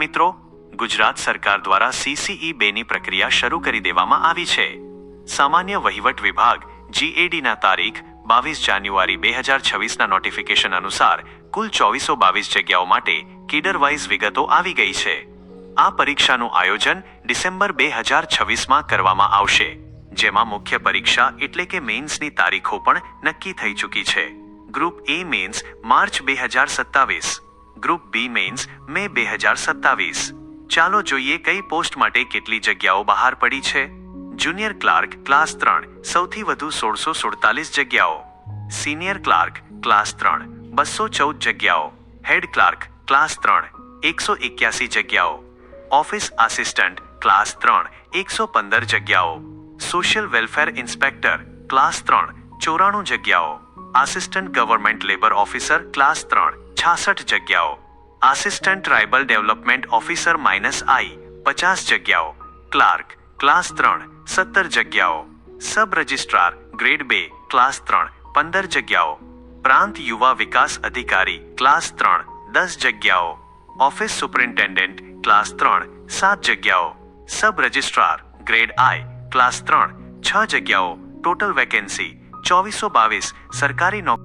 મિત્રો, ગુજરાત સરકાર દ્વારા CCE 2ની પ્રક્રિયા શરૂ કરી દેવામાં આવી છે. સામાન્ય વહીવટ વિભાગ GADના તારીખ 22 જાન્યુઆરી 2026ના નોટિફિકેશન અનુસાર કુલ 2422 જગ્યાઓ માટે કેડર વાઇઝ વિગતો આવી ગઈ છે. આ પરીક્ષાનું આયોજન ડિસેમ્બર 2026માં કરવામાં આવશે, જેમાં મુખ્ય પરીક્ષા એટલે કે મેઇન્સની તારીખો પણ નક્કી થઈ ચૂકી છે. Group A mains March 2027, group B mains May 2027. ચાલો જોઈએ કઈ પોસ્ટ માટે કેટલી જગ્યાઓ બહાર પડી છે. જુનિયર ક્લાર્ક ક્લાસ 3 સૌથી વધુ 1647 જગ્યાઓ. સિનિયર ક્લાર્ક ક્લાસ 3 214 જગ્યાઓ. હેડ ક્લાર્ક ક્લાસ 3 181 જગ્યાઓ. ઓફિસ આસિસ્ટન્ટ ક્લાસ 3 115 જગ્યાઓ. સોશિયલ વેલફેર ઇન્સ્પેક્ટર ક્લાસ 3 94 જગ્યાઓ. Assistant government labour officer class 3 66 જગ્યાઓ. Assistant tribal development officer -I 50 જગ્યાઓ. ક્લાર્ક ક્લાસ 3 17 જગ્યાઓ. સબ રજિસ્ટ્રાર ગ્રેડ 2 ક્લાસ 3 15 જગ્યાઓ. પ્રાંત યુવા વિકાસ અધિકારી ક્લાસ 3 10 જગ્યાઓ. ઓફિસ સુપરિન્ટેન્ડન્ટ ક્લાસ 3 7 જગ્યાઓ. Sub registrar grade I class 3 6 જગ્યાઓ. Total vacancy 2422. સરકારી નોકરી